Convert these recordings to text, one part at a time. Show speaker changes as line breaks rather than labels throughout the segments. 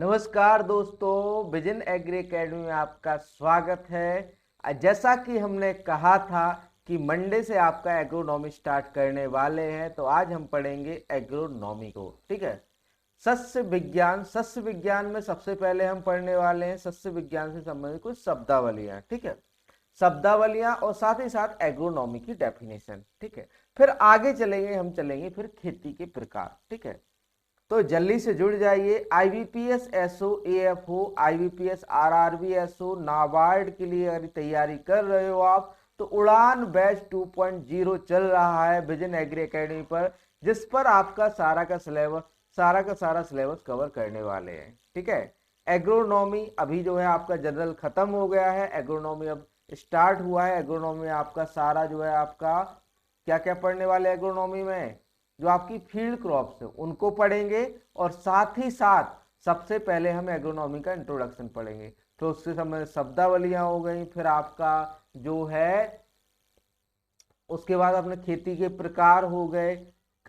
नमस्कार दोस्तों, vision Agri academy में आपका स्वागत है। जैसा कि हमने कहा था कि मंडे से आपका एग्रोनॉमी स्टार्ट करने वाले हैं, तो आज हम पढ़ेंगे एग्रोनॉमी को। ठीक है। सस्य विज्ञान में सबसे पहले हम पढ़ने वाले हैं सस्य विज्ञान से संबंधित कुछ शब्दावलियां। ठीक है, शब्दावलियां और साथ ही साथ एग्रोनॉमी की डेफिनेशन। ठीक है, फिर आगे चलेंगे फिर खेती के प्रकार। ठीक है, तो जल्दी से जुड़ जाइए। IBPS SO, AFO, IBPS RRB SO, NABARD के लिए अगर तैयारी कर रहे हो आप, तो उड़ान बैच 2.0 चल रहा है विजन एग्री एकेडमी पर, जिस पर आपका सारा का सारा सिलेबस कवर करने वाले हैं। ठीक है। एग्रोनॉमी अभी जो है आपका जनरल खत्म हो गया है, एग्रोनॉमी अब स्टार्ट हुआ है। एग्रोनॉमी में आपका सारा जो है आपका क्या क्या पढ़ने वाले एग्रोनॉमी में, जो आपकी फील्ड क्रॉप्स है उनको पढ़ेंगे, और साथ ही साथ सबसे पहले हम एग्रोनॉमी का इंट्रोडक्शन पढ़ेंगे। तो उससे संबंधित शब्दावलियां हो गई, फिर आपका जो है उसके बाद अपने खेती के प्रकार हो गए,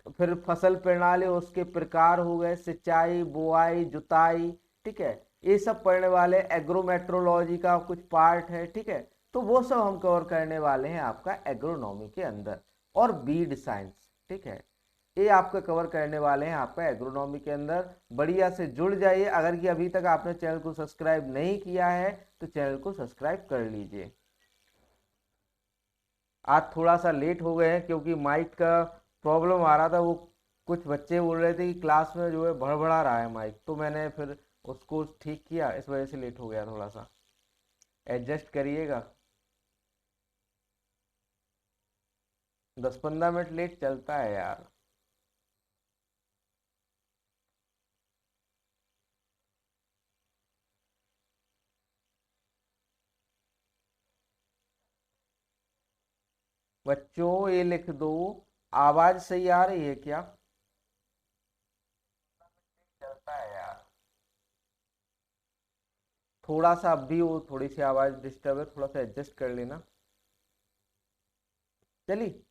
फिर फसल प्रणाली उसके प्रकार हो गए, सिंचाई, बुआई, जुताई। ठीक है, ये सब पढ़ने वाले। एग्रोमेट्रोलॉजी का कुछ पार्ट है। ठीक है, तो वो सब हम कवर करने वाले हैं आपका एग्रोनॉमी के अंदर। और बीड साइंस। ठीक है, ये आपका कवर करने वाले हैं आपका एग्रोनॉमी के अंदर। बढ़िया से जुड़ जाइए। अगर कि अभी तक आपने चैनल को सब्सक्राइब नहीं किया है तो चैनल को सब्सक्राइब कर लीजिए। आज थोड़ा सा लेट हो गए हैं क्योंकि माइक का प्रॉब्लम आ रहा था। वो कुछ बच्चे बोल रहे थे कि क्लास में जो है भड़बड़ा रहा है माइक, तो मैंने फिर उसको ठीक किया, इस वजह से लेट हो गया। थोड़ा सा एडजस्ट करिएगा। 10-15 मिनट लेट चलता है यार। बच्चों ये लिख दो, आवाज सही आ रही है क्या? चलता है यार। थोड़ा सा अब भी वो थोड़ी सी आवाज डिस्टर्ब है, थोड़ा सा एडजस्ट कर लेना। चलिए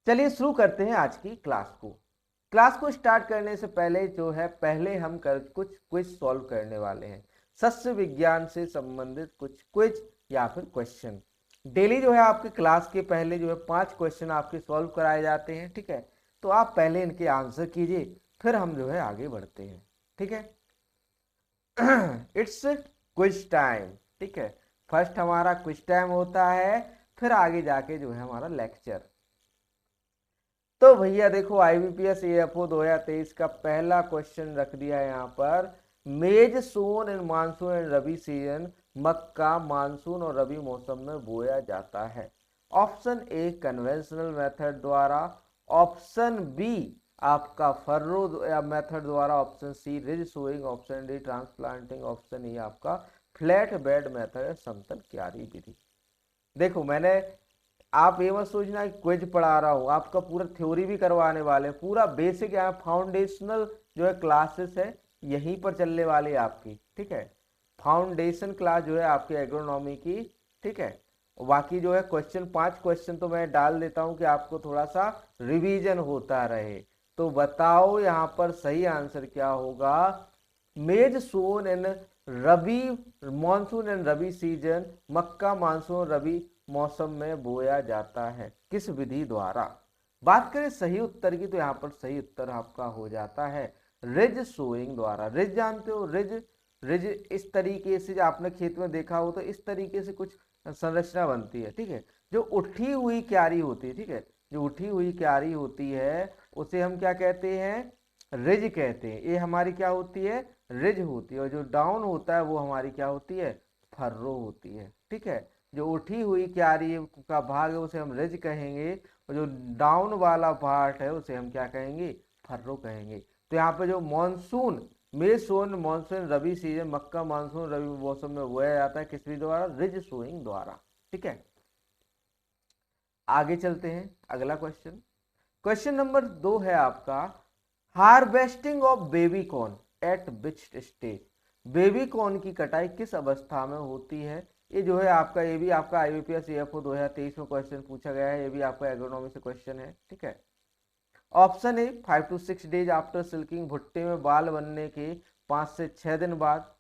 चलिए शुरू करते हैं आज की क्लास को स्टार्ट करने से पहले जो है, पहले हम कुछ क्विज सॉल्व करने वाले हैं। सस्य विज्ञान से संबंधित कुछ क्विज या फिर क्वेश्चन। डेली जो है आपके क्लास के पहले जो है 5 क्वेश्चन आपके सॉल्व कराए जाते हैं। ठीक है, तो आप पहले इनके आंसर कीजिए, फिर हम जो है आगे बढ़ते हैं। ठीक है। It's quiz time. ठीक है, फर्स्ट हमारा क्विज टाइम होता है, फिर आगे जाके जो है हमारा लेक्चर। तो भैया देखो, आईबीपीएस एएफओ 2023 का पहला क्वेश्चन रख दिया है यहाँ पर। Maize sown in monsoon and rabi season, मक्का मानसून और रबी मौसम में बोया जाता है। ऑप्शन ए कन्वेंशनल मेथड द्वारा, ऑप्शन बी आपका फर्रो मेथड द्वारा, option C ridge sowing, option D transplanting, option E आपका फ्लैट बेड मेथड, समतल क्यारी विधि। देखो मैंने, आप ये मत सोचना कि क्विज पढ़ा रहा हूँ, आपका पूरा थ्योरी भी करवाने वाले हैं। पूरा बेसिक यहाँ फाउंडेशनल जो है क्लासेस है, यहीं पर चलने वाली है आपकी। ठीक है, फाउंडेशन क्लास जो है आपकी एग्रोनॉमी की। ठीक है, बाकी जो है क्वेश्चन 5 क्वेश्चन तो मैं डाल देता हूँ कि आपको थोड़ा सा रिवीजन होता रहे। तो बताओ यहाँ पर सही आंसर क्या होगा। Maize sown in rabi monsoon and rabi season, मक्का मानसून रबी मौसम में बोया जाता है किस विधि द्वारा। बात करें सही उत्तर की, तो यहाँ पर सही उत्तर आपका हो जाता है रिज सोइंग द्वारा। रिज जानते हो, रिज रिज इस तरीके से, आपने खेत में देखा हो तो इस तरीके से कुछ संरचना बनती है। ठीक है, जो उठी हुई क्यारी होती है। ठीक है, जो उठी हुई क्यारी होती है उसे हम क्या कहते हैं, रिज कहते हैं। ये हमारी क्या होती है, रिज होती है। और जो डाउन होता है वो हमारी क्या होती है, फर्रो होती है। ठीक है, जो उठी हुई क्यारी का भाग है उसे हम रिज कहेंगे, और जो डाउन वाला पार्ट है उसे हम क्या कहेंगे, फर्रो कहेंगे। तो यहाँ पे जो मानसून में सोन मानसून रबी सीजन, मक्का मानसून रबी मौसम में बोया जाता है किस द्वारा, रिज सोइंग द्वारा। ठीक है, आगे चलते हैं। अगला क्वेश्चन, क्वेश्चन नंबर 2 है आपका, harvesting of baby corn eight which stage. Baby corn की कटाई किस अवस्था में होती है। ये जो है आपका, ये भी आपका आईबीपीएस एएफओ 2023 में क्वेश्चन पूछा गया है। ये भी आपका एग्रोनॉमी से क्वेश्चन है। ठीक है, option A 5 to 6 days after silking, भुट्टे में बाल बनने के 5 से 6 दिन बाद।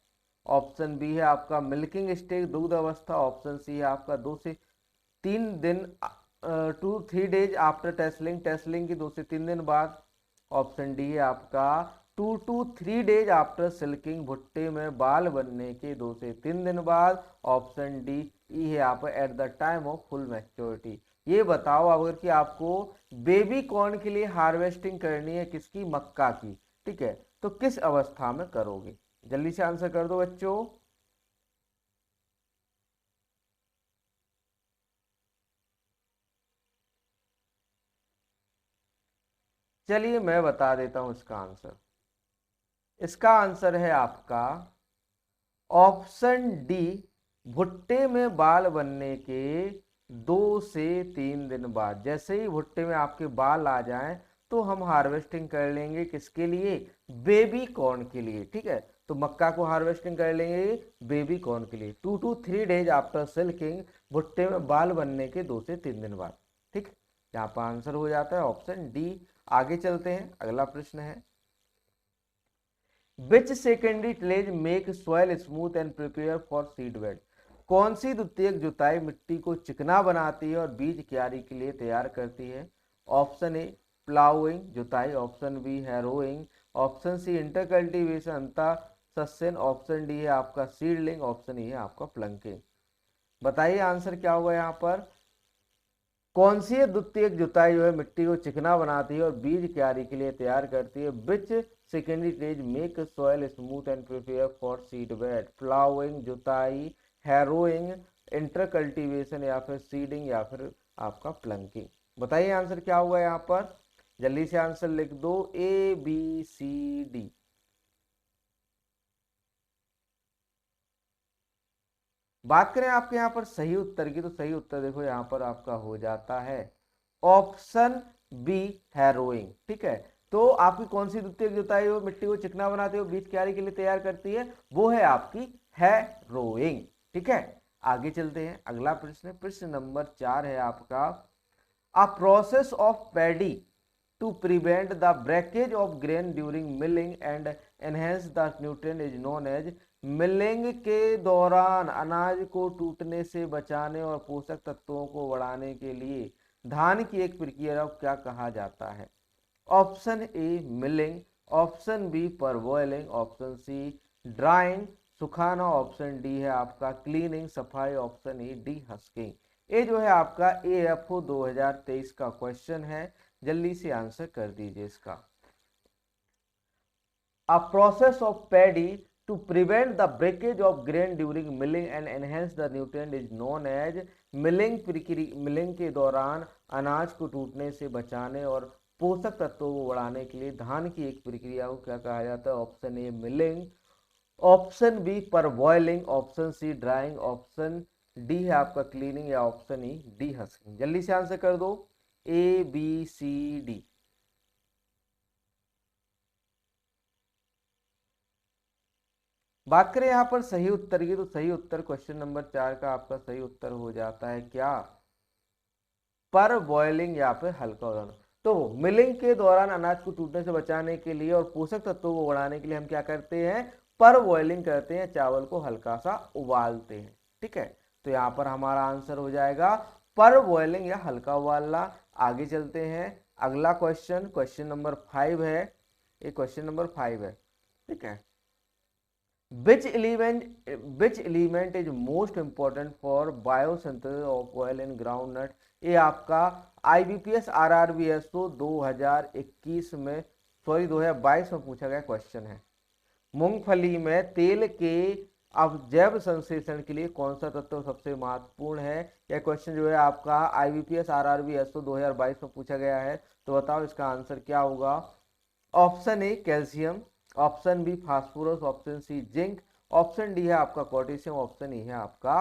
ऑप्शन बी है आपका मिल्किंग स्टेज दूध अवस्था। ऑप्शन सी है आपका 2 से 3 दिन 2-3 डेज आफ्टर टेस्लिंग, टेस्लिंग की 2 से 3 दिन बाद। ऑप्शन डी है आपका 2-3 डेज आफ्टर सिल्किंग, भुट्टे में बाल बनने के 2 से 3 दिन बाद। ऑप्शन डी ई है आप at the time of full maturity. ये बताओ अगर कि आपको बेबी कॉर्न के लिए हार्वेस्टिंग करनी है किसकी, मक्का की, ठीक है, तो किस अवस्था में करोगे? जल्दी से आंसर कर दो बच्चों। चलिए मैं बता देता हूं इसका आंसर। इसका आंसर है आपका ऑप्शन डी, भुट्टे में बाल बनने के 2 से 3 दिन बाद। जैसे ही भुट्टे में आपके बाल आ जाएं तो हम हार्वेस्टिंग कर लेंगे किसके लिए, बेबी कॉर्न के लिए, ठीक है। तो मक्का को हार्वेस्टिंग कर लेंगे बेबी कॉर्न के लिए 2-3 डेज आफ्टर सिल्किंग, भुट्टे में बाल बनने के 2 से 3 दिन बाद, ठीक। यहाँ पर आंसर हो जाता है ऑप्शन डी। आगे चलते हैं, अगला प्रश्न है which secondary tillage make soil smooth and prepare for seed bed. कौन सी द्वितीयक जुताई मिट्टी को चिकना बनाती है और बीज क्यारी के लिए तैयार करती है? ऑप्शन ए प्लाउइंग जुताई, option B harrowing, option C intercultivation अंतर सस्यन, ऑप्शन डी है आपका सीडलिंग, ऑप्शन ई है आपका प्लंकिंग। बताइए आंसर क्या होगा यहाँ पर। कौन सी द्वितीयक जुताई जो है मिट्टी को चिकना बनाती है और बीज क्यारी के लिए तैयार करती है? Which secondary stage make soil smooth and prepare for seed bed. Ploughing जुताई, हैरोइंग, इंटरकल्टिवेशन या फिर सीडिंग या फिर आपका प्लंकिंग। बताइए आंसर क्या होगा यहाँ पर, जल्दी से आंसर लिख दो, ए बी सी डी। बात करें आपके यहाँ पर सही उत्तर की, तो सही उत्तर देखो यहाँ पर आपका हो जाता है ऑप्शन बी हैरोइंग, ठीक है। तो आपकी कौन सी द्वितीयक जुताई हो मिट्टी को चिकना बनाती है बीज क्यारी के लिए तैयार करती है, वो है आपकी हैरोइंग, ठीक है। आगे चलते हैं, अगला प्रश्न, प्रश्न नंबर 4 है आपका a process of paddy to prevent the breakage of grain during milling and enhance the nutrient is known as. Milling के दौरान अनाज को टूटने से बचाने और पोषक तत्वों को बढ़ाने के लिए धान की एक प्रक्रिया को क्या कहा जाता है? Option A milling, option B parboiling, option C drying सुखाना, ऑप्शन डी है आपका क्लीनिंग सफाई, ऑप्शन ई डी हस्किंग। ये जो है आपका AFO 2023 का क्वेश्चन है, जल्दी से आंसर कर दीजिए इसका। A process of paddy to prevent the breakage of grain during milling and enhance the nutrient is known as। Milling के दौरान अनाज को टूटने से बचाने और पोषक तत्वों को बढ़ाने के लिए धान की एक प्रक्रिया को क्या कहा जाता है? Option A milling, option B parboiling, option C drying, option D है आपका क्लीनिंग या ऑप्शन ई डी हस्किंग। जल्दी से आंसर कर दो, ए बी सी डी। बात करें यहाँ पर सही उत्तर की, तो सही उत्तर क्वेश्चन नंबर 4 का आपका सही उत्तर हो जाता है क्या, पर बॉइलिंग या फिर हल्का उड़ाना। तो मिलिंग के दौरान अनाज को टूटने से बचाने के लिए और पोषक तत्वों को बढ़ाने के लिए हम क्या करते हैं? पर बॉइलिंग करते हैं, चावल को हल्का सा उबालते हैं, ठीक है। तो यहाँ पर हमारा आंसर हो जाएगा पर बॉइलिंग या हल्का उबालना। आगे चलते हैं, अगला क्वेश्चन, क्वेश्चन नंबर 5 है, ये क्वेश्चन नंबर 5 है, ठीक है। which element is most important for biosynthesis of oil in groundnut। ये आपका IBPS RRBSO 2021 में, सॉरी 2022 में पूछा गया क्वेश्चन है। मूंगफली में तेल के अवजैव संश्लेषण के लिए कौन सा तत्व सबसे महत्वपूर्ण है? यह क्वेश्चन जो है आपका IBPS RRBSO 2022 में पूछा गया है। तो बताओ इसका आंसर क्या होगा। Option A calcium, option B phosphorus, option C zinc, option D है आपका पोटेशियम, ऑप्शन ई है आपका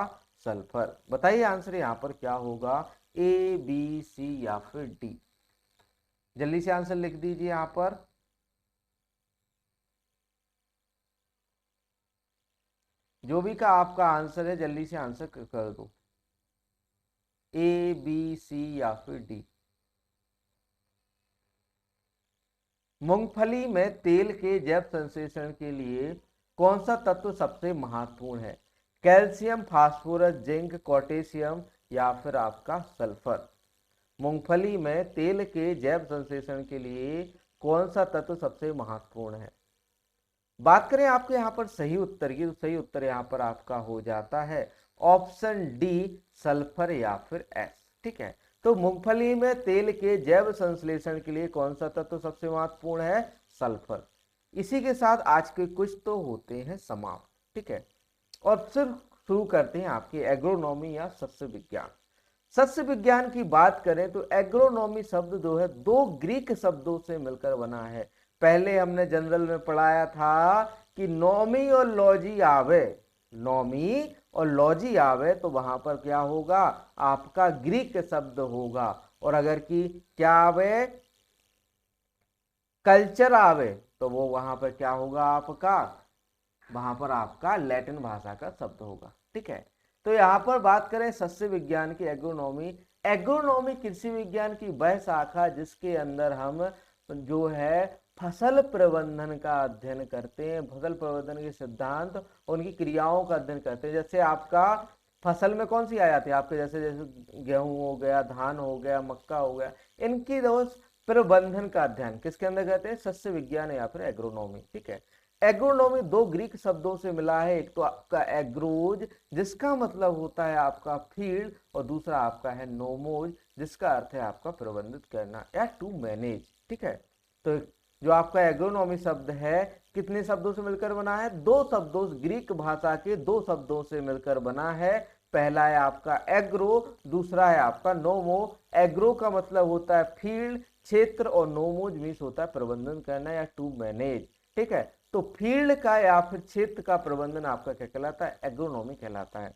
सल्फर। बताइए आंसर यहाँ पर क्या होगा, ए बी सी या फिर डी। जल्दी से आंसर लिख दीजिए यहाँ पर। जो भी का आपका आंसर है जल्दी से आंसर कर दो, ए बी सी या फिर डी। मूंगफली में तेल के जैव संश्लेषण के लिए कौन सा तत्व सबसे महत्वपूर्ण है? कैल्शियम, फास्फोरस, जिंक, पोटेशियम या फिर आपका सल्फर। मूंगफली में तेल के जैव संश्लेषण के लिए कौन सा तत्व सबसे महत्वपूर्ण है? बात करें आपके यहाँ पर सही उत्तर की, तो सही उत्तर यहाँ पर आपका हो जाता है ऑप्शन डी, सल्फर या फिर एस। ठीक है, तो मूंगफली में तेल के जैव संश्लेषण के लिए कौन सा तत्व सबसे महत्वपूर्ण है? सल्फर। इसी के साथ आज के कुछ तो होते हैं समाप्त। ठीक है, और फिर शुरू करते हैं आपकी एग्रोनॉमी या सस्य विज्ञान। सस्य विज्ञान की बात करें तो एग्रोनॉमी शब्द जो है दो ग्रीक शब्दों से मिलकर बना है। पहले हमने जनरल में पढ़ाया था कि नॉमी और लॉजी आवे, नॉमी और लॉजी आवे तो वहां पर क्या होगा? आपका ग्रीक शब्द होगा। और अगर कि क्या आवे? कल्चर आवे तो वो वहां पर क्या होगा आपका? वहां पर आपका लैटिन भाषा का शब्द होगा। ठीक है, तो यहां पर बात करें सस्य विज्ञान की एग्रोनॉमी। एग्रोनॉमी कृषि विज्ञान की वह शाखा जिसके अंदर हम जो है फसल प्रबंधन का अध्ययन करते हैं, फसल प्रबंधन के सिद्धांत और उनकी क्रियाओं का अध्ययन करते हैं। जैसे आपका फसल में कौन सी आ जाती है आपके? जैसे जैसे गेहूं हो गया, धान हो गया, मक्का हो गया, इनकी रोज प्रबंधन का अध्ययन किसके अंदर करते हैं? सस्य विज्ञान या फिर एग्रोनॉमी। ठीक है, एग्रोनॉमी दो ग्रीक शब्दों से मिला है। एक तो आपका एग्रोज जिसका मतलब होता है आपका फील्ड, और दूसरा आपका है नोमोज जिसका अर्थ है आपका प्रबंधित करना या टू मैनेज। ठीक है, तो जो आपका एग्रोनॉमी शब्द है कितने शब्दों से मिलकर बना है? दो शब्दों, ग्रीक भाषा के दो शब्दों से मिलकर बना है। पहला है आपका एग्रो, दूसरा है आपका नोमो। एग्रो का मतलब होता है फील्ड, क्षेत्र, और नोमोज मीन्स होता है प्रबंधन करना या टू मैनेज। ठीक है, तो फील्ड का या फिर क्षेत्र का प्रबंधन आपका क्या कहलाता है? एग्रोनॉमी कहलाता है।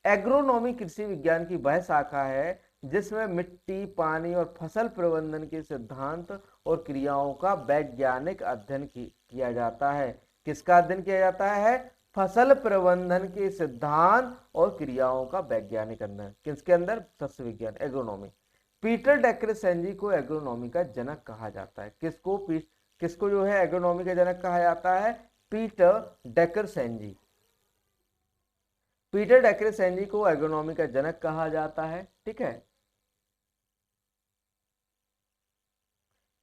एग्रोनॉमी कृषि विज्ञान की वह शाखा है जिसमें मिट्टी, पानी और फसल प्रबंधन के सिद्धांत और क्रियाओं का वैज्ञानिक अध्ययन किया जाता है। किसका अध्ययन किया जाता है? फसल प्रबंधन के सिद्धांत और क्रियाओं का वैज्ञानिक अध्ययन। किसके अंदर? सस्य विज्ञान, एग्रोनॉमी। पीटर डेक्रेसेंजी को एग्रोनॉमी का जनक कहा जाता है। किसको जो है एग्रोनॉमी का जनक कहा जाता है? पीटर डेक्रेसेंजी। पीटर डेक्रेसेंजी को एग्रोनॉमी का जनक कहा जाता है। ठीक है,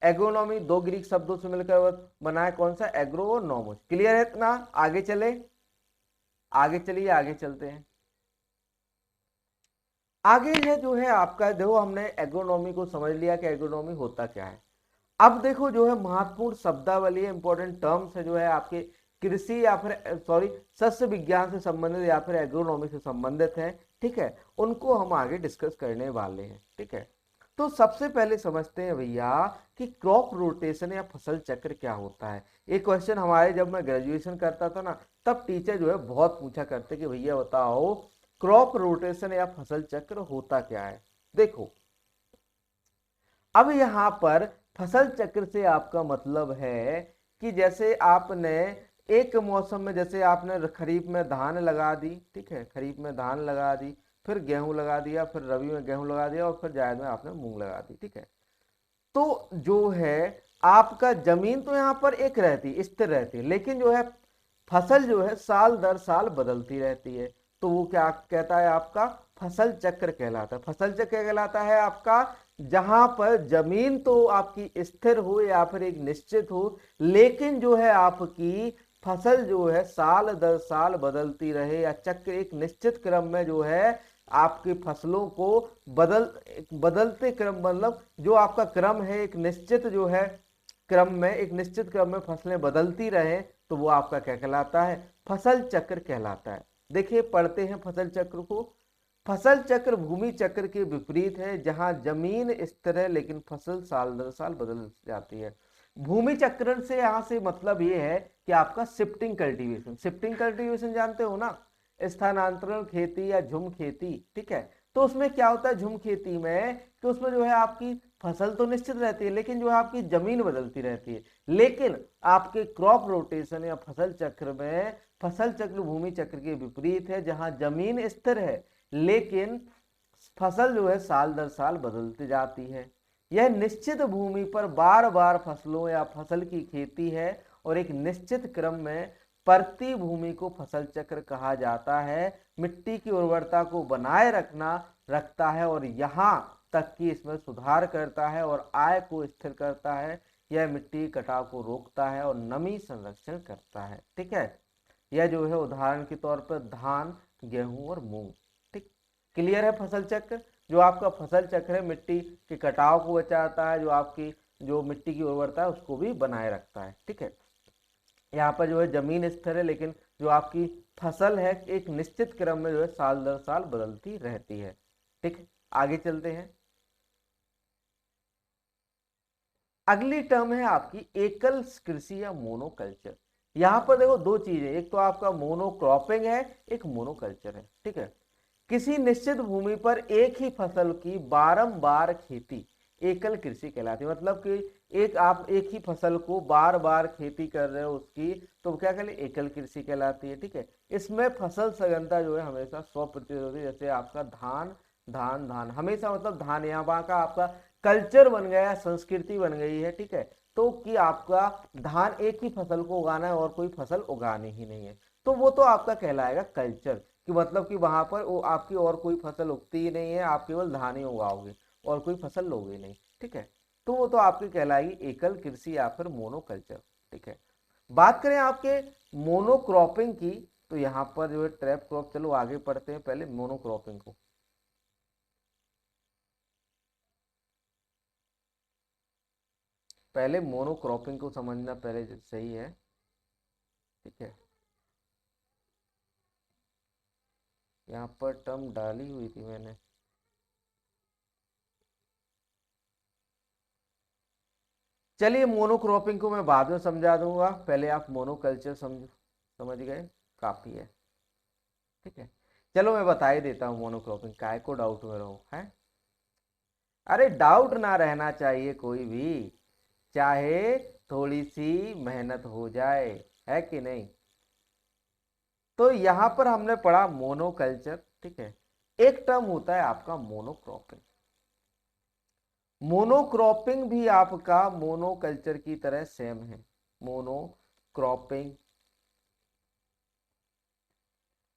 एग्रोनॉमी दो ग्रीक शब्दों से मिलकर बना है। कौन सा? एग्रो और नॉमोस। क्लियर है इतना? आगे चले, आगे चलिए, आगे चलते हैं। आगे है जो है आपका, देखो हमने एग्रोनॉमी को समझ लिया कि एग्रोनॉमी होता क्या है। अब देखो जो है महत्वपूर्ण शब्दावली, इंपॉर्टेंट टर्म्स है जो है आपके कृषि या फिर सॉरी सस्य विज्ञान से संबंधित या फिर एग्रोनॉमी से संबंधित है। ठीक है, उनको हम आगे डिस्कस करने वाले हैं। ठीक है, तो सबसे पहले समझते हैं भैया कि क्रॉप रोटेशन या फसल चक्र क्या होता है। एक क्वेश्चन हमारे जब मैं ग्रेजुएशन करता था ना, तब टीचर जो है बहुत पूछा करते कि भैया बताओ क्रॉप रोटेशन या फसल चक्र होता क्या है। देखो अब यहां पर फसल चक्र से आपका मतलब है कि जैसे आपने एक मौसम में, जैसे आपने खरीफ में धान लगा दी। ठीक है, खरीफ में धान लगा दी, फिर गेहूं लगा दिया, फिर रबी में गेहूं लगा दिया, और फिर जायद में आपने मूंग लगा दी। ठीक है, तो जो है आपका जमीन तो यहाँ पर एक रहती, स्थिर रहती है, लेकिन जो है फसल जो है साल दर साल बदलती रहती है। तो वो क्या कहता है? आपका फसल चक्र कहलाता है। फसल चक्र कहलाता है आपका जहां पर जमीन तो आपकी स्थिर हो या फिर एक निश्चित हो, लेकिन जो है आपकी फसल जो है साल दर साल बदलती रहे, या चक्र एक निश्चित क्रम में जो है आपकी फसलों को बदलते क्रम, मतलब जो आपका क्रम है एक निश्चित जो है क्रम में, एक निश्चित क्रम में फसलें बदलती रहे, तो वो आपका क्या कहलाता है? फसल चक्र कहलाता है। देखिए पढ़ते हैं फसल चक्र को। फसल चक्र भूमि चक्र के विपरीत है, जहां जमीन स्थिर है लेकिन फसल साल दर साल बदल जाती है। भूमि चक्रण से यहां से मतलब ये है कि आपका शिफ्टिंग कल्टीवेशन, शिफ्टिंग कल्टीवेशन जानते हो ना, स्थानांतरण खेती या झुम खेती। ठीक है, तो उसमें क्या होता है झुम खेती में कि उसमें जो है आपकी फसल तो निश्चित रहती है, लेकिन जो है आपकी जमीन बदलती रहती है। लेकिन आपके क्रॉप रोटेशन या फसल चक्र में, फसल चक्र भूमि चक्र के विपरीत है, जहां जमीन स्थिर है लेकिन फसल जो है साल दर साल बदलती जाती है। यह निश्चित भूमि पर बार बार फसलों या फसल की खेती है और एक निश्चित क्रम में प्रति भूमि को फसल चक्र कहा जाता है। मिट्टी की उर्वरता को बनाए रखता है और यहाँ तक कि इसमें सुधार करता है और आय को स्थिर करता है। यह मिट्टी कटाव को रोकता है और नमी संरक्षण करता है। ठीक है, यह जो है उदाहरण के तौर पर धान, गेहूं और मूंग। ठीक, क्लियर है। फसल चक्र, जो आपका फसल चक्र है, मिट्टी के कटाव को बचाता है, जो आपकी जो मिट्टी की उर्वरता है उसको भी बनाए रखता है। ठीक है, यहाँ पर जो है जमीन स्थिर है, लेकिन जो आपकी फसल है एक निश्चित क्रम में जो है साल दर साल बदलती रहती है। ठीक, आगे चलते हैं। अगली टर्म है आपकी एकल कृषि या मोनोकल्चर। यहाँ पर देखो दो चीजें, एक तो आपका मोनोक्रॉपिंग है, एक मोनोकल्चर है। ठीक है, किसी निश्चित भूमि पर एक ही फसल की बारंबार खेती एकल कृषि कहलाती है। मतलब कि आप एक ही फसल को बार बार खेती कर रहे हो उसकी, तो क्या कहते हैं, एकल कृषि कहलाती है। ठीक है, इसमें फसल सघनता जो है हमेशा 100% होती है। जैसे आपका धान धान धान हमेशा, मतलब धान यहाँ का आपका कल्चर बन गया, संस्कृति बन गई है। ठीक है, तो कि आपका धान एक ही फसल को उगाना है और कोई फसल उगानी ही नहीं है, तो वो तो आपका कहलाएगा कल्चर, कि मतलब कि वहां पर वो आपकी और कोई फसल उगती ही नहीं है, आप केवल धान ही उगाओगे और कोई फसल लोगे नहीं। ठीक है, तो वो तो आपकी कहलाएगी एकल कृषि या फिर मोनोकल्चर। ठीक है, बात करें आपके मोनोक्रॉपिंग की, तो यहाँ पर जो है ट्रैप क्रॉप, चलो आगे पढ़ते हैं पहले मोनोक्रॉपिंग को। पहले मोनोक्रॉपिंग को समझना पहले सही है। ठीक है, यहाँ पर टर्म डाली हुई थी मैंने। चलिए, मोनोक्रॉपिंग को मैं बाद में समझा दूंगा, पहले आप मोनोकल्चर समझ गए, काफी है। ठीक है, चलो मैं बता ही देता हूँ मोनोक्रॉपिंग, काय को डाउट में रहो है। अरे डाउट ना रहना चाहिए कोई भी, चाहे थोड़ी सी मेहनत हो जाए, है कि नहीं। तो यहां पर हमने पढ़ा मोनोकल्चर। ठीक है, एक टर्म होता है आपका मोनोक्रॉपिंग। मोनोक्रॉपिंग भी आपका मोनोकल्चर की तरह सेम है। मोनोक्रॉपिंग,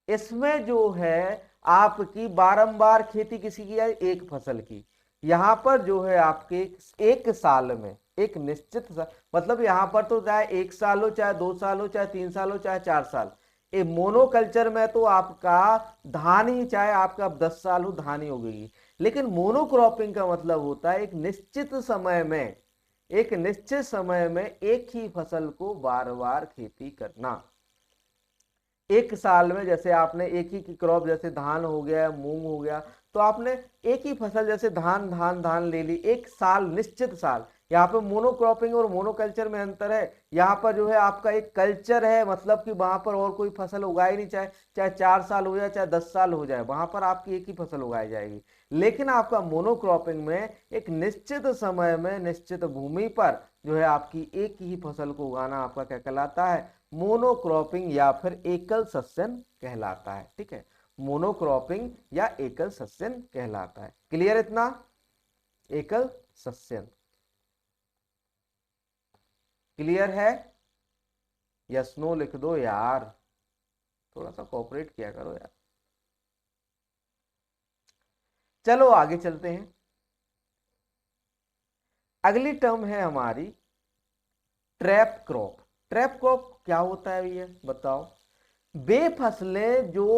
इसमें जो है आपकी बारंबार खेती किसी की है, एक फसल की। यहां पर जो है आपके एक साल में एक निश्चित मतलब यहां पर तो चाहे एक साल हो, चाहे 2 साल हो, चाहे 3 साल हो, चाहे 4 साल। ये मोनोकल्चर में तो आपका धान ही, चाहे आपका 10 साल हो धान ही उगेगी। लेकिन मोनोक्रॉपिंग का मतलब होता है एक निश्चित समय में एक ही फसल को बार बार खेती करना। एक साल में जैसे आपने एक ही की क्रॉप, जैसे धान हो गया, मूंग हो गया, तो आपने एक ही फसल जैसे धान धान धान ले ली एक साल, निश्चित साल। यहाँ पे मोनोक्रॉपिंग और मोनोकल्चर में अंतर है। यहाँ पर जो है आपका एक कल्चर है, मतलब कि वहां पर और कोई फसल उगाई नहीं, चाहे चाहे 4 साल हो जाए, चाहे 10 साल हो जाए, वहां पर आपकी एक ही फसल उगाई जाएगी। लेकिन आपका मोनोक्रॉपिंग में एक निश्चित समय में निश्चित भूमि पर जो है आपकी एक ही फसल को उगाना आपका क्या कहलाता है, मोनोक्रॉपिंग या फिर एकल सस्यन कहलाता है। ठीक है, मोनोक्रॉपिंग या एकल सस्यन कहलाता है। क्लियर इतना, एकल सस्यन क्लियर है। यस नो लिख दो यार, थोड़ा सा कोऑपरेट किया करो यार। चलो आगे चलते हैं। अगली टर्म है हमारी ट्रैप क्रॉप। ट्रैप क्रॉप क्या होता है भैया बताओ। वे फसलें जो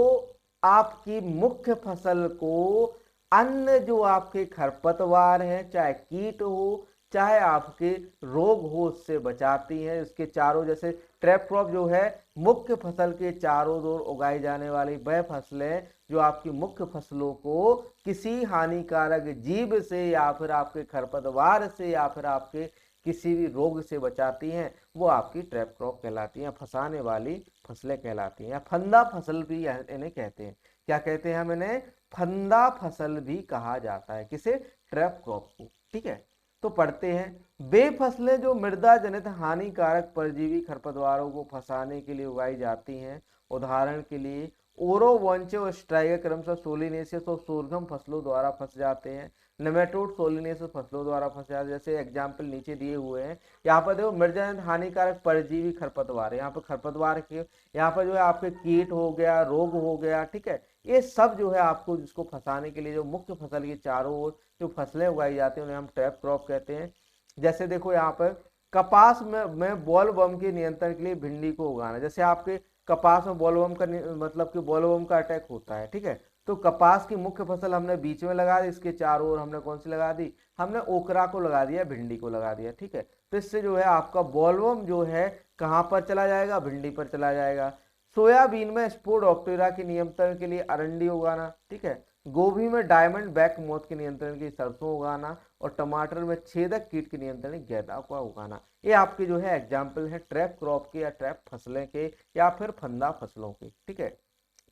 आपकी मुख्य फसल को अन्य जो आपके खरपतवार हैं, चाहे कीट हो, चाहे आपके रोग हो, उससे बचाती हैं। इसके चारों, जैसे ट्रैप क्रॉप जो है मुख्य फसल के चारों ओर उगाई जाने वाली वह फसलें जो आपकी मुख्य फसलों को किसी हानिकारक जीव से या फिर आपके खरपतवार से या फिर आपके किसी भी रोग से बचाती हैं, वो आपकी ट्रैप क्रॉप कहलाती हैं, फंसाने वाली फसलें कहलाती हैं। फंदा फसल भी इन्हें कहते हैं। क्या कहते हैं हम इन्हें, फंदा फसल भी कहा जाता है। किसे, ट्रैप क्रॉप को। ठीक है, तो पढ़ते हैं। वे फसलें जो मृदा जनित हानिकारक परजीवी खरपतवारों को फंसाने के लिए उगाई जाती हैं, उदाहरण के लिए ओरोवोंचे और स्ट्राइगा क्रमशः सोलिनेसियस और सोरघम फसलों द्वारा फंस जाते हैं। नेमेटोड सोलिनेसिस फसलों द्वारा फंसे जाते हैं। जैसे एग्जाम्पल नीचे दिए हुए हैं, यहाँ पर देखो मृदजनित हानिकारक परजीवी खरपतवार है, यहाँ पर खरपतवार के यहाँ पर जो है आपके कीट हो गया, रोग हो गया, ठीक है, ये सब जो है आपको जिसको फंसाने के लिए जो मुख्य फसल के चारों ओर जो फसलें उगाई जाती हैं उन्हें हम ट्रैप क्रॉप कहते हैं। जैसे देखो यहाँ पर कपास में बॉलवर्म के नियंत्रण के लिए भिंडी को उगाना। जैसे आपके कपास में बॉलवर्म का मतलब कि बॉलवर्म का अटैक होता है, ठीक है, तो कपास की मुख्य फसल हमने बीच में लगा दी, इसके चारों ओर हमने कौन सी लगा दी, हमने ओकरा को लगा दिया, भिंडी को लगा दिया, ठीक है। तो इससे जो है आपका बॉलवर्म जो है कहाँ पर चला जाएगा, भिंडी पर चला जाएगा। सोयाबीन में स्पोडोप्टेरा के नियंत्रण के लिए अरंडी उगाना, ठीक है। गोभी में डायमंड बैक मोथ के नियंत्रण के लिए सरसों उगाना, और टमाटर में छेदक कीट के नियंत्रण गेंदा को उगाना। ये आपके जो है एग्जाम्पल है ट्रैप क्रॉप के या ट्रैप फसलें के या फिर फंदा फसलों के, ठीक है।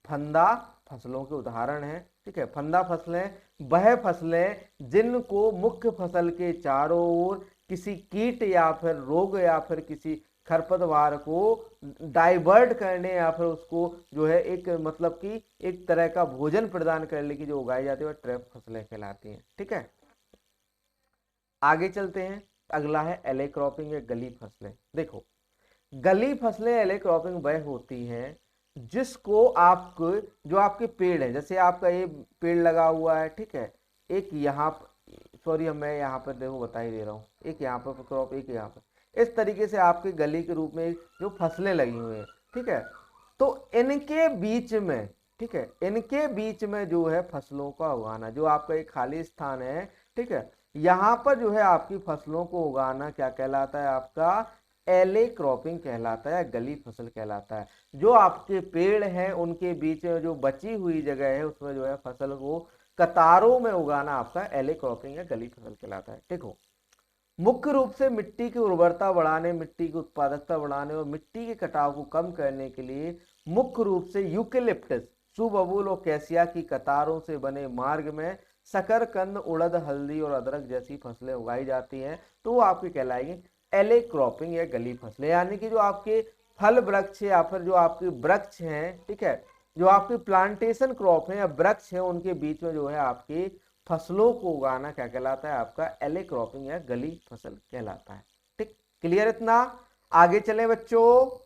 फंदा फसलों के उदाहरण हैं, ठीक है। फंदा फसलें वह फसलें जिनको मुख्य फसल के चारों ओर किसी कीट या फिर रोग या फिर किसी खरपतवार को डाइवर्ट करने या फिर उसको जो है एक मतलब कि एक तरह का भोजन प्रदान करने की जो उगाई जाती है वह ट्रैप फसलें कहलाती हैं, ठीक है। आगे चलते हैं, अगला है एले क्रॉपिंग या गली फसलें। देखो गली फसलें एले क्रॉपिंग वह होती हैं जिसको आपको जो आपके पेड़ है, जैसे आपका ये पेड़ लगा हुआ है, ठीक है, एक यहाँ सॉरी मैं यहाँ पर देखो बता ही दे रहा हूँ, एक यहाँ पर क्रॉप, एक यहाँ पर, इस तरीके से आपके गली के रूप में जो फसलें लगी हुई हैं, ठीक है। तो इनके बीच में, ठीक है, इनके बीच में जो है फसलों का उगाना, जो आपका एक खाली स्थान है, ठीक है, यहाँ पर जो है आपकी फसलों को उगाना क्या कहलाता है, आपका एले क्रॉपिंग कहलाता है, गली फसल कहलाता है। जो आपके पेड़ हैं उनके बीच में जो बची हुई जगह है उसमें जो है फसल को कतारों में उगाना आपका एले क्रॉपिंग या गली फसल कहलाता है। देखो मुख्य रूप से मिट्टी की उर्वरता बढ़ाने, मिट्टी की उत्पादकता बढ़ाने और मिट्टी के कटाव को कम करने के लिए मुख्य रूप से यूकेलिप्टस, सुबबूल और कैसिया की कतारों से बने मार्ग में शकरकंद, उड़द, हल्दी और अदरक जैसी फसलें उगाई जाती हैं, तो वो आपकी कहलाएगी एले क्रॉपिंग या गली फसलें। यानी कि जो आपके फल वृक्ष या फिर जो आपके वृक्ष हैं, ठीक है, जो आपके प्लांटेशन क्रॉप है या वृक्ष है उनके बीच में जो है आपकी फसलों को उगाना क्या कहलाता है, आपका एले क्रॉपिंग या गली फसल कहलाता है, ठीक। क्लियर इतना? आगे चले बच्चों,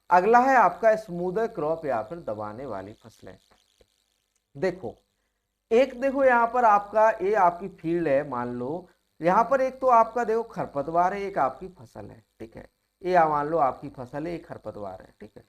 अगला है आपका स्मूदर क्रॉप या फिर दबाने वाली फसलें। देखो देखो यहाँ पर आपका ये आपकी फील्ड है, मान लो यहाँ पर एक तो आपका देखो खरपतवार है, एक आपकी फसल है, ठीक है, ये मान लो आपकी फसल है, एक खरपतवार है, ठीक है।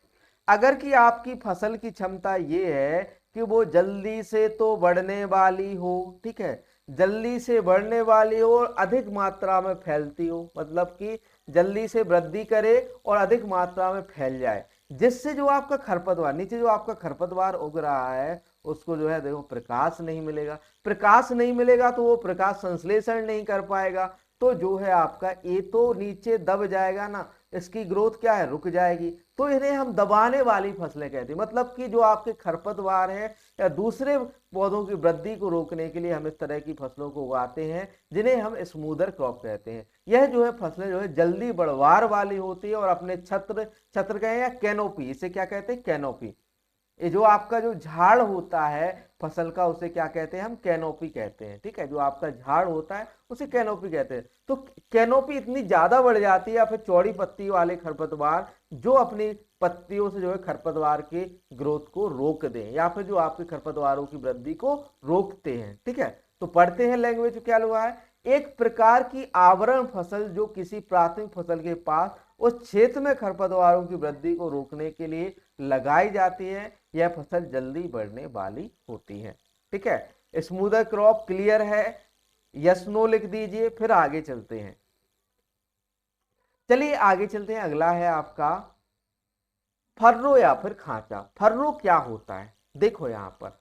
अगर कि आपकी फसल की क्षमता ये है कि वो जल्दी से तो बढ़ने वाली हो, ठीक है, जल्दी से बढ़ने वाली हो और अधिक मात्रा में फैलती हो, मतलब कि जल्दी से वृद्धि करे और अधिक मात्रा में फैल जाए, जिससे जो आपका खरपतवार नीचे जो आपका खरपतवार उग रहा है उसको जो है देखो प्रकाश नहीं मिलेगा, प्रकाश नहीं मिलेगा तो वो प्रकाश संश्लेषण नहीं कर पाएगा, तो जो है आपका ये तो नीचे दब जाएगा ना, इसकी ग्रोथ क्या है, रुक जाएगी। तो इन्हें हम दबाने वाली फसलें कहते हैं, मतलब कि जो आपके खरपतवार है या दूसरे पौधों की वृद्धि को रोकने के लिए हम इस तरह की फसलों को उगाते हैं जिन्हें हम स्मूदर क्रॉप कहते हैं। यह जो है फसलें जो है जल्दी बढ़वार वाली होती है और अपने छत्र छत्र कहें या कैनोपी, इसे क्या कहते हैं, कैनोपी, ये जो आपका जो झाड़ होता है फसल का उसे क्या कहते हैं, हम कैनोपी कहते हैं, ठीक है, जो आपका झाड़ होता है उसे कैनोपी कहते हैं। तो कैनोपी इतनी ज्यादा बढ़ जाती है या फिर चौड़ी पत्ती वाले खरपतवार जो अपनी पत्तियों से जो है खरपतवार के ग्रोथ को रोक दें या फिर जो आपके खरपतवारों की वृद्धि को रोकते हैं, ठीक है। तो पढ़ते हैं लैंग्वेज क्या हुआ है, एक प्रकार की आवरण फसल जो किसी प्राथमिक फसल के पास उस क्षेत्र में खरपतवारों की वृद्धि को रोकने के लिए लगाई जाती है, यह फसल जल्दी बढ़ने वाली होती है, ठीक है। स्मूदर क्रॉप क्लियर है, यस नो लिख दीजिए, फिर आगे चलते हैं। चलिए आगे चलते हैं, अगला है आपका फर्रो या फिर खांचा। फर्रो क्या होता है, देखो यहाँ पर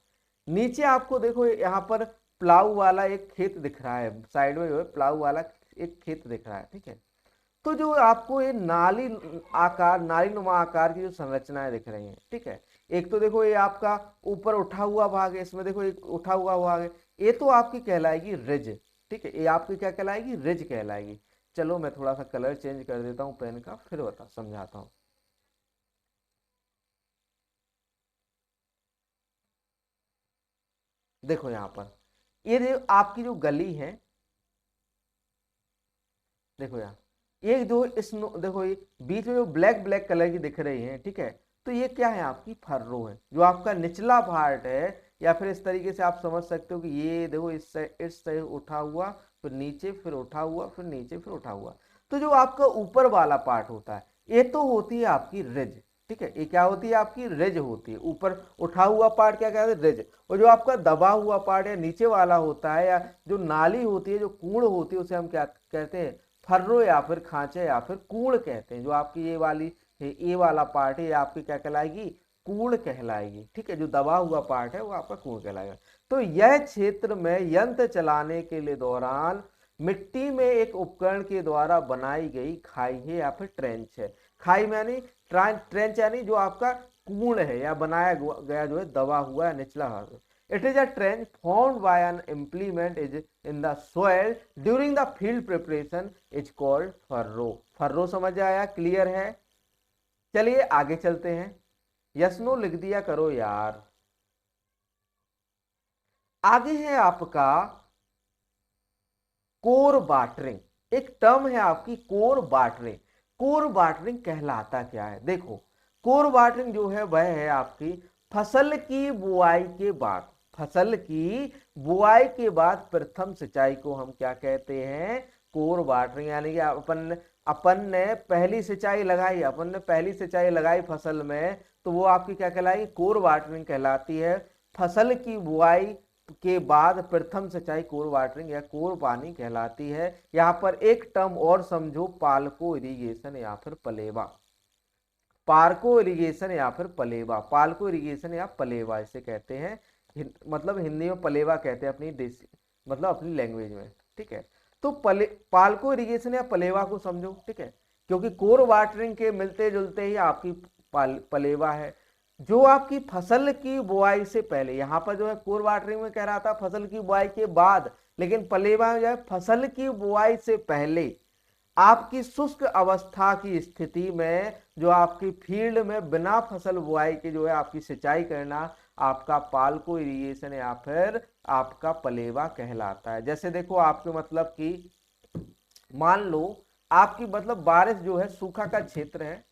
नीचे आपको देखो यहाँ पर प्लाऊ वाला एक खेत दिख रहा है, साइड में जो है प्लाऊ वाला एक खेत दिख रहा है, ठीक है। तो जो आपको ये नाली आकार, नाली नुमा आकार की जो संरचनाएं दिख रही हैं, ठीक है, एक तो देखो ये आपका ऊपर उठा हुआ भाग है, इसमें देखो एक उठा हुआ भाग है, ये तो आपकी कहलाएगी रिज, ठीक है, ये आपकी क्या कहलाएगी, रिज कहलाएगी। चलो मैं थोड़ा सा कलर चेंज कर देता हूं पेन का, फिर बता समझाता हूं। देखो यहाँ पर ये आपकी जो गली है, देखो यार, ये जो इस देखो ये बीच में जो ब्लैक ब्लैक कलर की दिख रही है, ठीक है, तो ये क्या है, आपकी फर्रो है, जो आपका निचला पार्ट है। या फिर इस तरीके से आप समझ सकते हो कि ये देखो इस से उठा हुआ, फिर नीचे, फिर उठा हुआ, फिर नीचे, फिर उठा हुआ। तो जो आपका ऊपर वाला पार्ट होता है, ये तो होती है आपकी रिज, ठीक है, ये क्या होती है, आपकी रिज होती है। ऊपर उठा हुआ पार्ट क्या कहते हैं, रिज। और जो आपका दबा हुआ पार्ट या नीचे वाला होता है, या जो नाली होती है, जो कूड़ होती है, उसे हम क्या कहते हैं, फर्रो या फिर खांचे या फिर कूड़ कहते हैं। जो आपकी ये वाली ये वाला पार्ट है, ये आपकी क्या कहलाएगी, कूड़ कहलाएगी, ठीक है। जो दबा हुआ पार्ट है वो आपका कूड़ कहलाएगा। तो यह क्षेत्र में यंत्र चलाने के लिए दौरान मिट्टी में एक उपकरण के द्वारा बनाई गई खाई है या फिर ट्रेंच है। खाई में यानी ट्रेंच यानी जो आपका कूड़ है या बनाया गया जो है दबा हुआ है निचला भाग। It is a trench formed by an implement is in the soil during the field preparation is called furrow। Furrow समझ आया, क्लियर है। चलिए आगे चलते हैं। यस नो लिख दिया करो यार। आगे है आपका कोर वाटरिंग। एक टर्म है आपकी कोर वाटरिंग। कोर वाटरिंग कहलाता क्या है, देखो कोर वाटरिंग जो है वह है आपकी फसल की बुआई के बाद, फसल की बुआई के बाद प्रथम सिंचाई को हम क्या कहते हैं, कोर वाटरिंग। यानी कि अपन ने पहली सिंचाई लगाई, अपन ने पहली सिंचाई लगाई फसल में, तो वो आपकी क्या कहलाएगी, कोर वाटरिंग कहलाती है। फसल की बुआई के बाद प्रथम सिंचाई कोर वाटरिंग या कोर पानी कहलाती है। यहां पर एक टर्म और समझो, पालको इरिगेशन या फिर पलेवा। पार्को इरिगेशन या फिर पलेवा, पालको इरिगेशन या पलेवा इसे कहते हैं। मतलब हिंदी में पलेवा कहते हैं अपनी देसी, मतलब अपनी लैंग्वेज में, ठीक है। तो पालको इरिगेशन या पलेवा को समझो, ठीक है, क्योंकि कोर वाटरिंग के मिलते जुलते ही आपकी पलेवा है। जो आपकी फसल की बुआई से पहले, यहां पर जो है कोर वाटरिंग में कह रहा था फसल की बुआई के बाद, लेकिन पलेवा में जो है फसल की बुआई से पहले आपकी शुष्क अवस्था की स्थिति में जो आपकी फील्ड में बिना फसल बुआई के जो है आपकी सिंचाई करना आपका पालको इरिगेशन या फिर आपका पलेवा कहलाता है। जैसे देखो आपके मतलब कि मान लो आपकी मतलब बारिश जो है, सूखा का क्षेत्र है,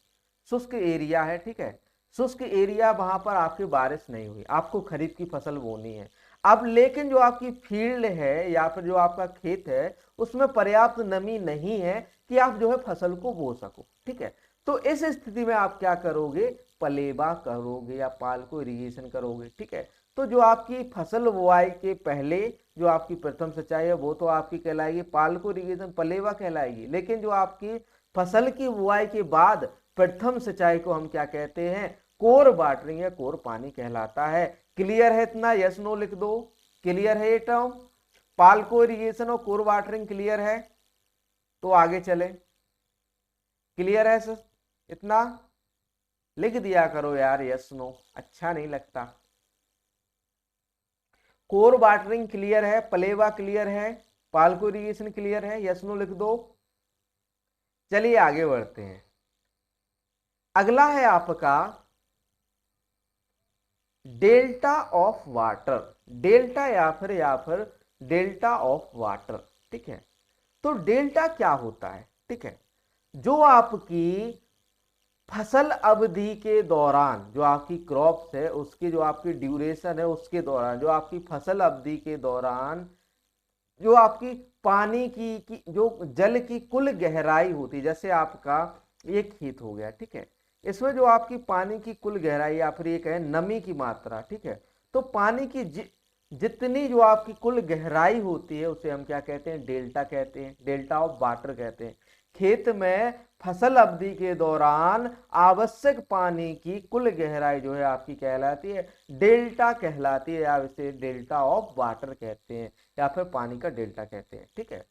शुष्क एरिया है, ठीक है, शुष्क एरिया, वहां पर आपकी बारिश नहीं हुई, आपको खरीफ की फसल बोनी है। अब लेकिन जो आपकी फील्ड है या फिर जो आपका खेत है उसमें पर्याप्त नमी नहीं है कि आप जो है फसल को बो सको, ठीक है। तो इस स्थिति में आप क्या करोगे, पलेवा करोगे या पालको इरिगेशन करोगे, ठीक है। तो जो आपकी फसल बुआई के पहले जो आपकी प्रथम सिंचाई है वो तो आपकी कहलाएगी पालको इरिगेशन, पलेवा कहलाएगी। लेकिन जो आपकी फसल की बुआई के बाद प्रथम सिंचाई को हम क्या कहते हैं, कोर वाटरिंग या कोर पानी कहलाता है। क्लियर है इतना, यस नो लिख दो। क्लियर है ये टर्म, पालको इरिगेशन और कोर वाटरिंग क्लियर है, तो आगे चले। क्लियर है सर, इतना लिख दिया करो यार यस नो, अच्छा नहीं लगता। कोर वाटरिंग क्लियर है, पलेवा क्लियर है, पालको इरिगेशन क्लियर है, यस नो लिख दो। चलिए आगे बढ़ते हैं। अगला है आपका डेल्टा ऑफ वाटर। डेल्टा या फिर डेल्टा ऑफ वाटर, ठीक है। तो डेल्टा क्या होता है, ठीक है, जो आपकी फसल अवधि के दौरान, जो आपकी क्रॉप्स है उसकी जो आपकी ड्यूरेशन है उसके दौरान, जो आपकी फसल अवधि के दौरान जो आपकी पानी की जो जल की कुल गहराई होती है, जैसे आपका ये खेत हो गया, ठीक है, इसमें जो आपकी पानी की कुल गहराई या फिर ये कहें नमी की मात्रा, ठीक है, तो पानी की जितनी जो आपकी कुल गहराई होती है उसे हम क्या कहते हैं, डेल्टा कहते हैं, डेल्टा ऑफ वाटर कहते हैं। खेत में फसल अवधि के दौरान आवश्यक पानी की कुल गहराई जो है आपकी कहलाती है डेल्टा कहलाती है, या इसे डेल्टा ऑफ वाटर कहते हैं या फिर पानी का डेल्टा कहते हैं, ठीक है।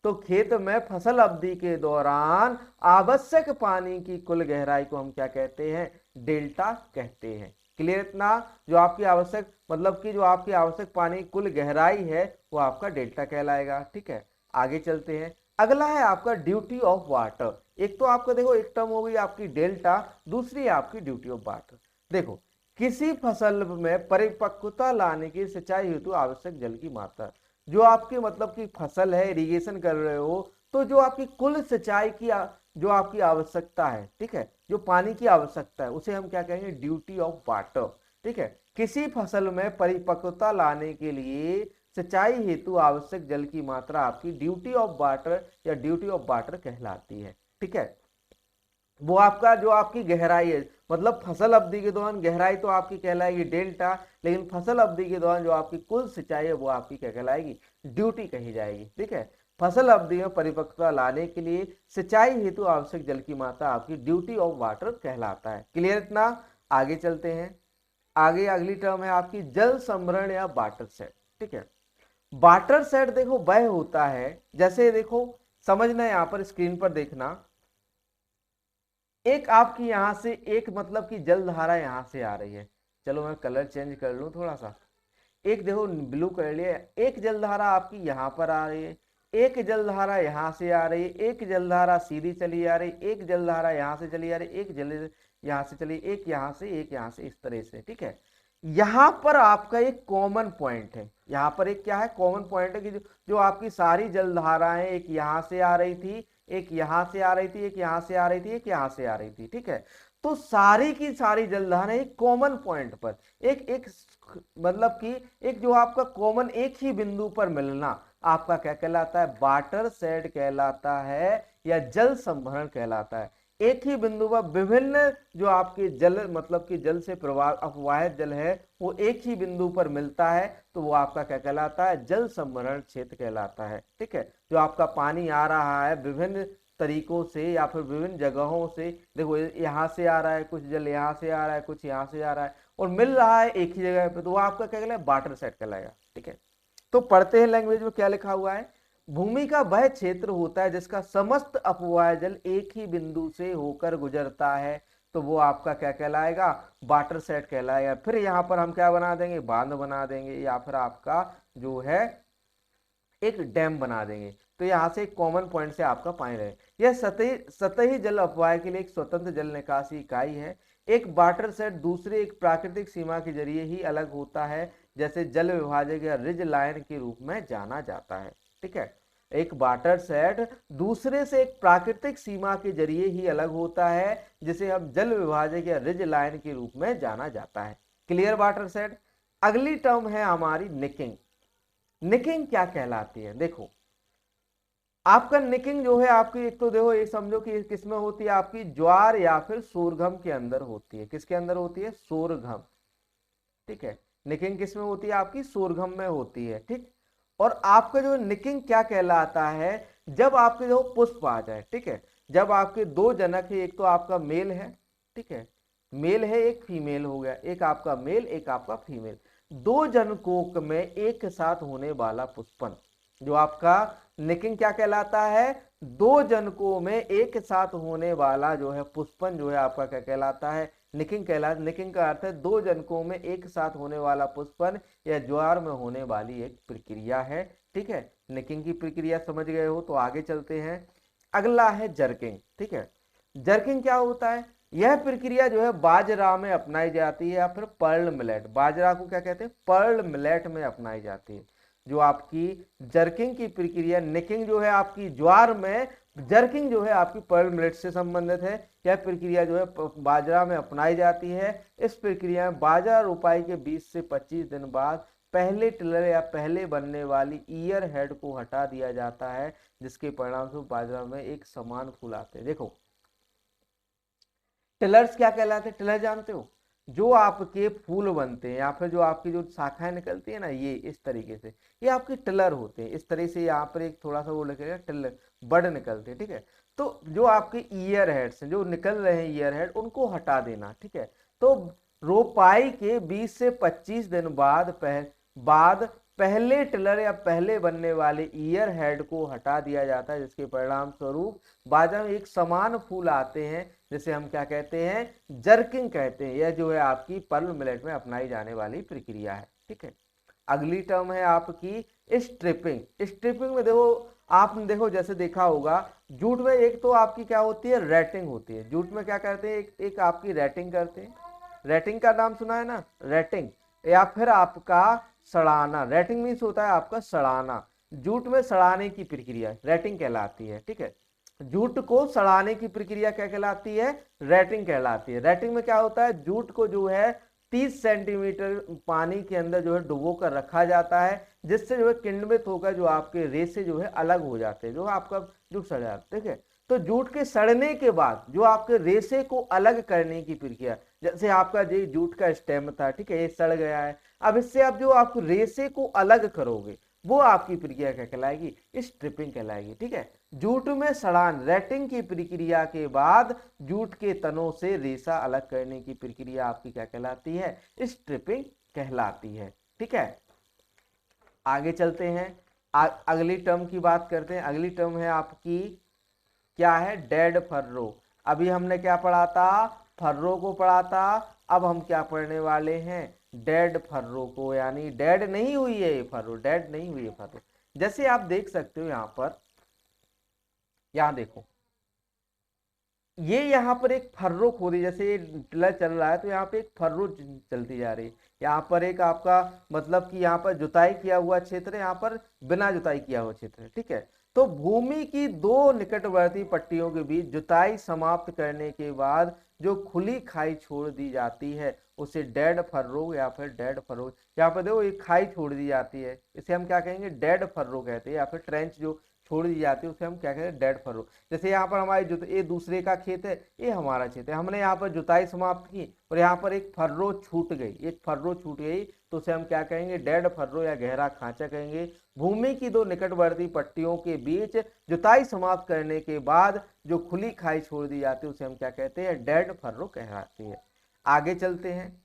तो खेत में फसल अवधि के दौरान आवश्यक पानी की कुल गहराई को हम क्या कहते हैं, डेल्टा कहते हैं। क्लियर इतना, जो आपकी आवश्यक मतलब कि जो आपकी आवश्यक पानी की कुल गहराई है वो आपका डेल्टा कहलाएगा, ठीक है। आगे चलते हैं। अगला है आपका ड्यूटी ऑफ वाटर। एक तो आपका देखो एक टर्म हो गई आपकी डेल्टा, दूसरी आपकी ड्यूटी ऑफ वाटर। देखो किसी फसल में परिपक्वता लाने की सिंचाई हेतु आवश्यक जल की मात्रा। जो आपकी मतलब की फसल है, इरिगेशन कर रहे हो, तो जो आपकी कुल सिंचाई की जो आपकी आवश्यकता है, ठीक है, जो पानी की आवश्यकता है, उसे हम क्या कहेंगे, ड्यूटी ऑफ वाटर। ठीक है, किसी फसल में परिपक्वता लाने के लिए सिंचाई हेतु आवश्यक जल की मात्रा आपकी ड्यूटी ऑफ वाटर या ड्यूटी ऑफ वाटर कहलाती है। ठीक है, वो आपका जो आपकी गहराई है, मतलब फसल अवधि के दौरान गहराई तो आपकी कहलाएगी डेल्टा, लेकिन फसल अवधि के दौरान जो आपकी कुल सिंचाई है वो आपकी क्या कहलाएगी, ड्यूटी कही जाएगी। ठीक है, फसल अवधि में परिपक्वता लाने के लिए सिंचाई हेतु आवश्यक जल की मात्रा आपकी ड्यूटी ऑफ वाटर कहलाता है। क्लियर इतना? आगे चलते हैं। आगे अगली टर्म है आपकी जल संभरण या वाटर सेट। ठीक है, वाटर सेट देखो वह होता है, जैसे देखो समझना, यहां पर स्क्रीन पर देखना, एक आपकी यहां से एक मतलब की जलधारा यहां से आ रही है। चलो मैं कलर चेंज कर लूं थोड़ा सा, एक देखो ब्लू कर लिया, एक जलधारा आपकी यहां पर आ रही है, एक जलधारा यहां से आ रही है, एक जलधारा सीधी चली आ रही, एक जलधारा यहां से चली आ रही, एक जल यहां से चली, एक यहां से, एक यहां से, इस तरह से। ठीक है, यहां पर आपका एक कॉमन पॉइंट है, यहां पर एक क्या है, कॉमन पॉइंट है कि जो आपकी सारी जलधाराएं एक यहां से आ रही थी, एक यहां से आ रही थी, एक यहां से आ रही थी, एक यहां से आ रही थी। ठीक है, तो सारी की सारी जलधाराएं एक कॉमन पॉइंट पर, एक एक मतलब कि एक जो आपका कॉमन एक ही बिंदु पर मिलना आपका क्या कहलाता है, वाटर शेड कहलाता है या जल संभरण कहलाता है। एक ही बिंदु पर विभिन्न जो आपके जल मतलब कि जल से अपवाहित जल है वो एक ही बिंदु पर मिलता है, तो वो आपका क्या कहलाता है, जल संभरण क्षेत्र कहलाता है। ठीक है, जो आपका पानी आ रहा है विभिन्न तरीकों से या फिर विभिन्न जगहों से, देखो यहाँ से आ रहा है कुछ जल, यहाँ से आ रहा है कुछ, यहाँ से आ रहा है, और मिल रहा है एक ही जगह पे, तो वो आपका क्या कहलाएगा, वाटर सेट कहलाएगा। ठीक है, तो पढ़ते हैं लैंग्वेज में क्या लिखा हुआ है। भूमि का वह क्षेत्र होता है जिसका समस्त अपवाह जल एक ही बिंदु से होकर गुजरता है, तो वो आपका क्या कहलाएगा, वाटर सेट कहलाएगा। फिर यहाँ पर हम क्या बना देंगे, बांध बना देंगे, या फिर आपका जो है एक डैम बना देंगे। तो यहाँ से एक कॉमन पॉइंट से आपका पानी रहे। यह सतही जल अपवाह के लिए एक स्वतंत्र जल निकासी इकाई है। एक वाटर सेट दूसरे एक प्राकृतिक सीमा के जरिए ही अलग होता है, जैसे जल विभाजक या रिज लाइन के रूप में जाना जाता है। ठीक है, एक वाटर सेट दूसरे से एक प्राकृतिक सीमा के जरिए ही अलग होता है, जिसे हम जल विभाजक या रिज लाइन के रूप में जाना जाता है। Clear water set? अगली टर्म है हमारी निकिंग। निकिंग क्या कहलाती है, देखो आपका निकिंग जो है आपकी, एक तो देखो ये समझो कि किसमें होती है, आपकी ज्वार या फिर सोरघम के अंदर होती है। किसके अंदर होती है, सोरघम। ठीक है, निकिंग किसमें होती है, आपकी सोरघम में होती है। ठीक, और आपका जो निकिंग क्या कहलाता है, जब आपके जो पुष्प आ जाए। ठीक है, जब आपके दो जनक है, एक तो आपका मेल है, ठीक है, मेल है, एक फीमेल हो गया, एक आपका मेल एक आपका फीमेल, दो जनकों में एक साथ होने वाला पुष्पन, जो आपका निकिंग क्या कहलाता है, दो जनकों में एक साथ होने वाला जो है पुष्पन जो है आपका क्या कहलाता है, निकिंग कहलाता। निकिंग का अर्थ है दो जनकों में एक साथ होने वाला पुष्पन या ज्वार में होने वाली एक प्रक्रिया है। ठीक है, निकिंग की प्रक्रिया समझ गए हो, तो आगे चलते हैं। अगला है जर्किंग। ठीक है, जर्किंग क्या होता है, यह प्रक्रिया जो है बाजरा में अपनाई जाती है या फिर पर्ल मिलेट, बाजरा को क्या कहते हैं, पर्ल मिलेट में अपनाई जाती है। जो आपकी जर्किंग की प्रक्रिया, निकिंग जो है आपकी ज्वार में, जर्किंग जो है आपकी पर्ल मिलेट से संबंधित है। यह प्रक्रिया जो है बाजरा में अपनाई जाती है। इस प्रक्रिया में बाजरा रोपाई के 20 से 25 दिन बाद पहले टिलर या पहले बनने वाली ईयर हेड को हटा दिया जाता है, जिसके परिणाम स्वरूप बाजरा में एक समान फूल आते हैं। देखो टिलर्स क्या कहलाते हैं, टिलर जानते हो, जो आपके फूल बनते हैं या फिर जो आपकी जो शाखाएं निकलती है ना, ये इस तरीके से, ये आपके टिलर होते हैं। इस तरह से यहाँ पर एक थोड़ा सा वो लिखेगा टिलर, बड निकलते हैं। ठीक है, तो जो आपके ईयर हेड्स जो निकल रहे हैं ईयर हेड, उनको हटा देना। ठीक है, तो रोपाई के 20 से 25 दिन बाद पहले टिलर या पहले बनने वाले ईयर हेड को हटा दिया जाता है, जिसके परिणाम स्वरूप बाजरा में एक समान फूल आते हैं, जिसे हम क्या कहते हैं, जर्किंग कहते हैं। यह जो है आपकी पर्ल मिलेट में अपनाई जाने वाली प्रक्रिया है। ठीक है, अगली टर्म है आपकी स्ट्रिपिंग। स्ट्रिपिंग में देखो आपने देखो जैसे देखा होगा, जूट में एक तो आपकी क्या होती है, रेटिंग होती है। जूट में क्या करते हैं, एक आपकी रेटिंग करते हैं, रेटिंग का नाम सुना है ना, रेटिंग, या फिर आपका सड़ाना। रेटिंग मीन्स होता है आपका सड़ाना, जूट में सड़ाने की प्रक्रिया रेटिंग कहलाती है, ठीक है। जूट को सड़ाने की प्रक्रिया क्या कहलाती है, रेटिंग कहलाती है। रेटिंग में क्या होता है, जूट को जो है 30 सेंटीमीटर पानी के अंदर जो है डुबो कर रखा जाता है, जिससे जो है किण्वित होकर जो आपके रेसे जो है अलग हो जाते हैं, जो आपका जूट सड़ जाता है, ठीक है। तो जूट के सड़ने के बाद जो आपके रेसे को अलग करने की प्रक्रिया, जैसे आपका ये जूट का स्टेम था, ठीक है, ये सड़ गया है, अब इससे आप जो आप रेसे को अलग करोगे वो आपकी प्रक्रिया क्या कहलाएगी, स्ट्रिपिंग कहलाएगी, ठीक है। जूट में सड़ान रेटिंग की प्रक्रिया के बाद जूट के तनों से रेशा अलग करने की प्रक्रिया आपकी क्या कहलाती है, स्ट्रिपिंग कहलाती है, ठीक है। आगे चलते हैं, अगली टर्म की बात करते हैं। अगली टर्म है आपकी क्या है, डेड फर्रो। अभी हमने क्या पढ़ा था, फर्रो को पढ़ा था, अब हम क्या पढ़ने वाले हैं, डेड फर्रो को, यानी डेड नहीं हुई है ये फर्रो, डेड नहीं हुई है फर्रो। जैसे आप देख सकते हो यहां पर, यहां देखो, ये यहाँ पर एक फर्रो खोदी, जैसे ये टिलर चल रहा है तो यहाँ पे एक फर्रो चलती जा रही है। यहाँ पर एक आपका मतलब कि यहाँ पर जुताई किया हुआ क्षेत्र है, यहाँ पर बिना जुताई किया हुआ क्षेत्र है, ठीक है। तो भूमि की दो निकटवर्ती पट्टियों के बीच जुताई समाप्त करने के बाद जो खुली खाई छोड़ दी जाती है उसे डेड फर्रो या फिर डेड फर्रो, यहाँ पर देखो एक खाई छोड़ दी जाती है, इसे हम क्या कहेंगे, डेड फर्रो कहते हैं, या फिर ट्रेंच जो छोड़ दी जाती है उसे हम क्या कहते हैं, डेड फर्रो। जैसे यहाँ पर हमारी ये दूसरे का खेत है, ये हमारा खेत है, हमने यहाँ पर जुताई समाप्त की और यहाँ पर एक फर्रो छूट गई, एक फर्रो छूट गई, तो उसे हम क्या कहेंगे, डेड फर्रो या गहरा खांचा कहेंगे। भूमि की दो निकटवर्ती पट्टियों के बीच जुताई समाप्त करने के बाद जो खुली खाई छोड़ दी जाती है उसे हम क्या कहते हैं, डेड फर्रो कहलाती है। आगे चलते हैं,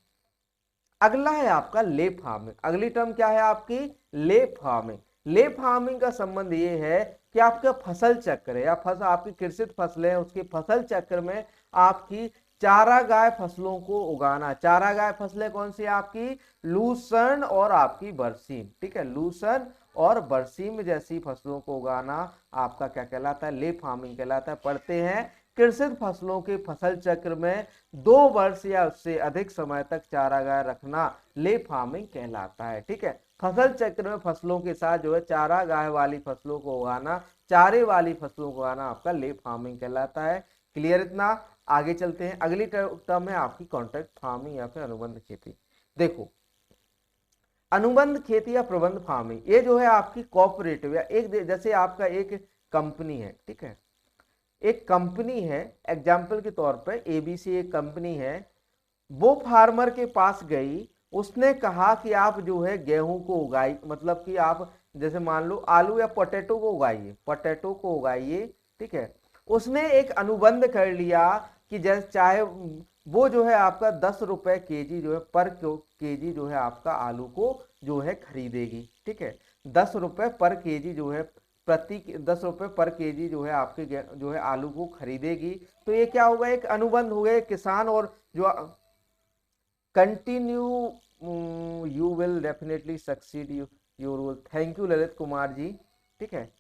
अगला है आपका ले फार्मिंग। अगली टर्म क्या है आपकी, ले फार्मिंग। ले फार्मिंग का संबंध ये है कि आपका फसल चक्र है, या फसल आपकी कृषित फसलें हैं, उसके फसल चक्र में आपकी चारागाह फसलों को उगाना। चारागाह फसलें कौन सी आपकी, लूसर्न और आपकी बरसीम, ठीक है, लूसर्न और बरसीम जैसी फसलों को उगाना आपका क्या कहलाता है, ले फार्मिंग कहलाता है। पढ़ते हैं, कृषित फसलों के फसल चक्र में 2 वर्ष या उससे अधिक समय तक चारागाह रखना ले फार्मिंग कहलाता है, ठीक है। फसल चक्र में फसलों के साथ जो है चारागाह वाली फसलों को उगाना, चारे वाली फसलों को उगाना आपका ले फार्मिंग कहलाता है। क्लियर इतना। आगे चलते हैं, अगली टर्म है आपकी कॉन्ट्रैक्ट फार्मिंग या फिर अनुबंध खेती। देखो, अनुबंध खेती या प्रबंध फार्मिंग, ये जो है आपकी कोऑपरेटिव या एक, जैसे आपका एक कंपनी है, ठीक है, एक कंपनी है, एग्जाम्पल के तौर पर एबीसी एक कंपनी है, वो फार्मर के पास गई, उसने कहा कि आप जो है गेहूं को उगाई, मतलब कि आप जैसे मान लो आलू या पोटैटो को उगाइए, पोटैटो को उगाइए, ठीक है। उसने एक अनुबंध कर लिया कि जैसे चाहे वो जो है आपका 10 रुपए केजी जो है पर केजी जो है आपका आलू को जो है खरीदेगी, ठीक है, 10 रुपए पर केजी जो है 10 रुपए पर केजी जो है आपके जो है आलू को खरीदेगी। तो ये क्या होगा, एक अनुबंध हो गया किसान और जो continue, you will definitely succeed your role. Thank you Lalit Kumar ji, ठीक है।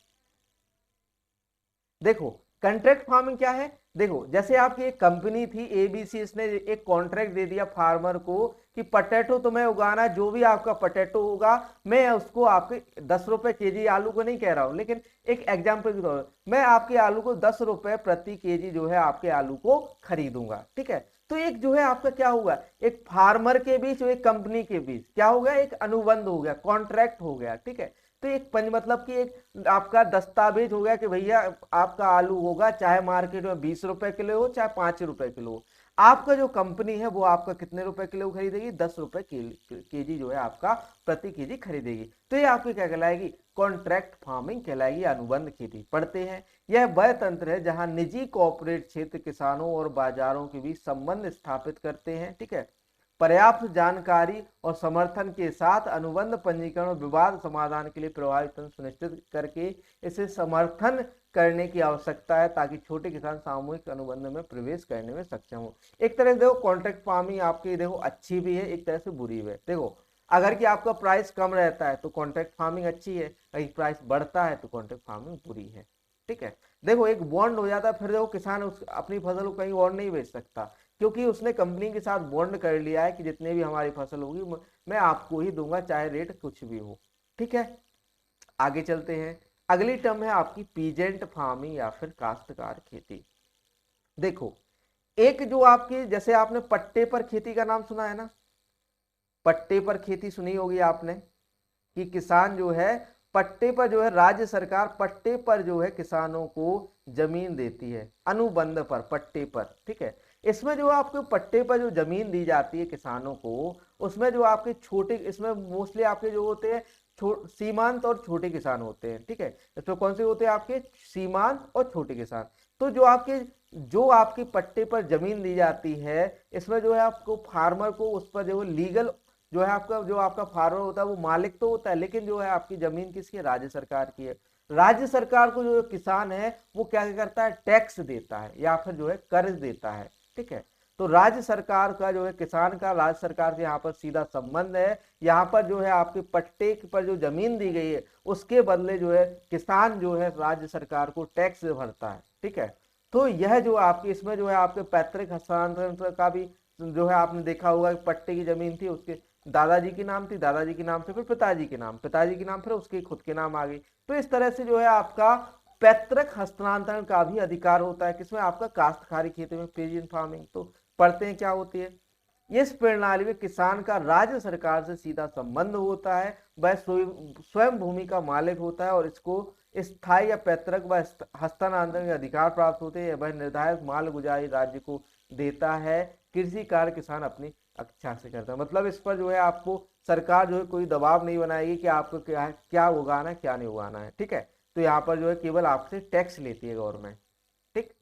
देखो कॉन्ट्रैक्ट फार्मिंग क्या है, देखो जैसे आपकी एक कंपनी थी एबीसी, इसने एक कॉन्ट्रैक्ट दे दिया फार्मर को कि पटेटो तुम्हें उगाना, जो भी आपका पटेटो होगा मैं उसको आपके 10 रुपए केजी, आलू को नहीं कह रहा हूं लेकिन एक एग्जांपल के तौर पर मैं आपके आलू को 10 रुपए प्रति केजी जो है आपके आलू को खरीदूंगा, ठीक है। तो एक जो है आपका क्या होगा, एक फार्मर के बीच और एक कंपनी के बीच क्या हो गया, एक अनुबंध हो गया, कॉन्ट्रैक्ट हो गया, ठीक है। तो एक मतलब कि एक आपका दस्तावेज हो गया कि भैया आपका आलू होगा चाहे मार्केट में 20 रुपए किलो हो चाहे 5 रुपए किलो हो, आपका जो कंपनी है वो आपका कितने रुपए किलो खरीदेगी, 10 रुपए केजी जो है आपका प्रति केजी खरीदेगी। तो ये आपकी क्या कहलाएगी, कॉन्ट्रैक्ट फार्मिंग कहलाएगी, अनुबंध खेती। पढ़ते हैं, यह वह तंत्र है जहां निजी कॉर्पोरेट क्षेत्र किसानों और बाजारों के बीच संबंध स्थापित करते हैं, ठीक है। पर्याप्त जानकारी और समर्थन के साथ अनुबंध पंजीकरण और विवाद समाधान के लिए प्रभावी तंत्र सुनिश्चित करके इसे समर्थन करने की आवश्यकता है ताकि छोटे किसान सामूहिक अनुबंध में प्रवेश करने में सक्षम हो। एक तरह से देखो कॉन्ट्रैक्ट फार्मिंग आपकी देखो अच्छी भी है, एक तरह से बुरी भी है। देखो अगर कि आपका प्राइस कम रहता है तो कॉन्ट्रैक्ट फार्मिंग अच्छी है, अगर प्राइस बढ़ता है तो कॉन्ट्रैक्ट फार्मिंग बुरी है, ठीक है। देखो एक बॉन्ड हो जाता है, फिर देखो किसान अपनी फसल को कहीं और नहीं बेच सकता, क्योंकि उसने कंपनी के साथ बॉन्ड कर लिया है कि जितने भी हमारी फसल होगी मैं आपको ही दूंगा, चाहे रेट कुछ भी हो। ठीक है, आगे चलते हैं। अगली टर्म है आपकी पीजेंट फार्मिंग या फिर काश्तकार खेती। देखो, एक जो आपकी, जैसे आपने पट्टे पर खेती का नाम सुना है ना, पट्टे पर खेती सुनी होगी आपने, कि किसान जो है पट्टे पर जो है, राज्य सरकार पट्टे पर जो है किसानों को जमीन देती है, अनुबंध पर, पट्टे पर। ठीक है, इसमें जो आपको पट्टे पर जो जमीन दी जाती है किसानों को, उसमें जो आपके छोटे, इसमें मोस्टली आपके जो होते हैं सीमांत और छोटे किसान होते हैं। ठीक है, इसमें कौन से होते हैं आपके सीमांत और छोटे किसान। तो जो आपके पट्टे पर जमीन दी जाती है, इसमें जो है आपको फार्मर को उस पर जो लीगल जो है आपका फार्मर होता है वो मालिक तो होता है, लेकिन जो है आपकी जमीन किसकी है, राज्य सरकार की है। राज्य सरकार को जो किसान है वो क्या करता है, टैक्स देता है या फिर जो है कर्ज देता है। ठीक है, तो राज्य सरकार का जो है किसान का राज्य सरकार से यहाँ पर सीधा संबंध है। यहाँ पर जो है आपके पट्टे पर जो जमीन दी गई है उसके बदले जो है किसान जो है राज्य सरकार को टैक्स भरता है। ठीक है, तो यह जो आपकी इसमें जो है आपके पैतृक हस्तांतरण का भी जो है आपने देखा होगा कि पट्टे की जमीन थी, उसके दादाजी की नाम थी, दादाजी के नाम से फिर पिताजी के नाम, पिताजी के नाम फिर उसके खुद के नाम आ गई। तो इस तरह से जो है आपका पैतृक हस्तांतरण का भी अधिकार होता है किसमें, आपका काश्तकारी खेती में, पीजेंट फार्मिंग। तो पढ़ते हैं क्या होती है। इस प्रणाली में किसान का राज्य सरकार से सीधा संबंध होता है, वह स्वयं भूमि का मालिक होता है और इसको स्थायी या पैतृक व हस्तांतरण के अधिकार प्राप्त होते हैं। वह निर्धारित माल गुजारी राज्य को देता है। कृषि कार्य किसान अपनी इच्छा से करता है। मतलब इस पर जो है आपको सरकार जो है कोई दबाव नहीं बनाएगी कि आपको क्या उगाना है क्या नहीं उगाना है। ठीक है, तो यहाँ पर जो है केवल आपसे टैक्स लेती है गवर्नमेंट। ठीक,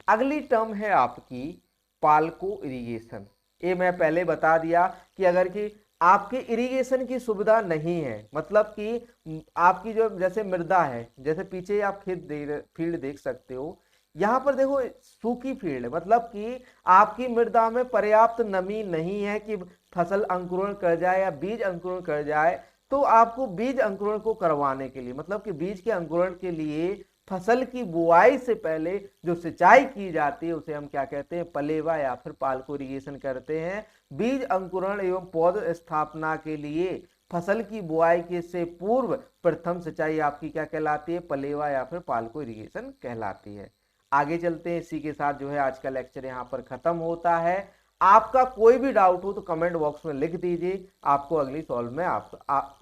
अगली टर्म है आपकी पाल्को इरिगेशन। ये मैं पहले बता दिया कि अगर कि आपके इरिगेशन की सुविधा नहीं है, मतलब कि आपकी जो जैसे मृदा है, जैसे पीछे आप फील्ड देख सकते हो, यहाँ पर देखो सूखी फील्ड है, मतलब कि आपकी मृदा में पर्याप्त नमी नहीं है कि फसल अंकुरण कर जाए या बीज अंकुरण कर जाए। तो आपको बीज अंकुरण को करवाने के लिए, मतलब कि बीज के अंकुरण के लिए फसल की बुआई से पहले जो सिंचाई की जाती है उसे हम क्या कहते हैं, पलेवा या फिर पाल्को इरिगेशन करते हैं। बीज अंकुरण एवं पौध स्थापना के लिए फसल की बुआई के से पूर्व प्रथम सिंचाई आपकी क्या कहलाती है, पलेवा या फिर पाल्को इरिगेशन कहलाती है। आगे चलते हैं, इसी के साथ जो है आज का लेक्चर यहाँ पर खत्म होता है। आपका कोई भी डाउट हो तो कमेंट बॉक्स में लिख दीजिए, आपको अगली सॉल्व में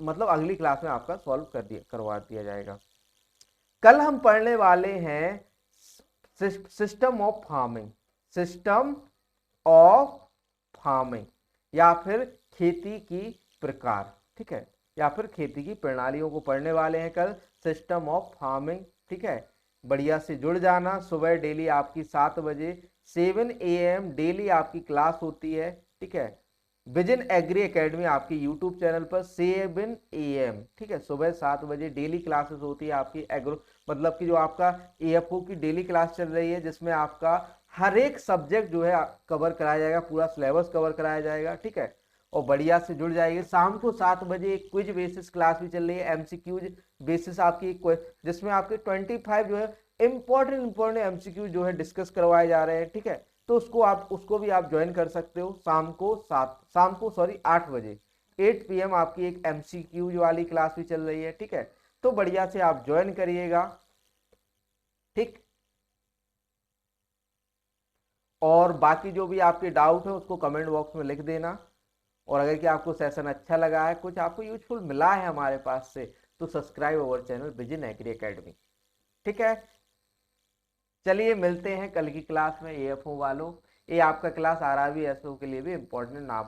मतलब अगली क्लास में आपका सॉल्व करवा दिया जाएगा। कल हम पढ़ने वाले हैं system of farming, system of farming या फिर खेती की प्रकार। ठीक है, या फिर खेती की प्रणालियों को पढ़ने वाले हैं कल, सिस्टम ऑफ फार्मिंग। ठीक है, बढ़िया से जुड़ जाना। सुबह डेली आपकी 7 बजे 7 AM डेली आपकी क्लास होती है। ठीक है, विजन एग्री एकेडमी आपकी यूट्यूब चैनल पर 7 AM। ठीक है, सुबह 7 बजे डेली क्लासेस होती है आपकी एग्रो, मतलब कि जो आपका AFO की डेली क्लास चल रही है, जिसमें आपका हर एक सब्जेक्ट जो है कवर कराया जाएगा, पूरा सिलेबस कवर कराया जाएगा। ठीक है, और बढ़िया से जुड़ जाएगी। शाम को 7 बजे एक क्विज बेसिस क्लास भी चल रही है, MCQ बेसिस आपकी, जिसमें आपके 25 जो है इंपॉर्टेंट MCQ जो है डिस्कस करवाए जा रहे हैं। ठीक है, तो उसको भी आप ज्वाइन कर सकते हो। शाम को 8 बजे 8 PM आपकी एक MCQ वाली क्लास भी चल रही है। ठीक है, तो बढ़िया से आप ज्वाइन करिएगा। ठीक, और बाकी जो भी आपके डाउट है उसको कमेंट बॉक्स में लिख देना। और अगर कि आपको सेशन अच्छा लगा है, कुछ आपको यूजफुल मिला है हमारे पास से, तो subscribe our channel Vision Agri Academy. ठीक है, चलिए मिलते हैं कल की क्लास में। AFO वालों, ये आपका क्लास RRBSO के लिए भी इंपॉर्टेंट ना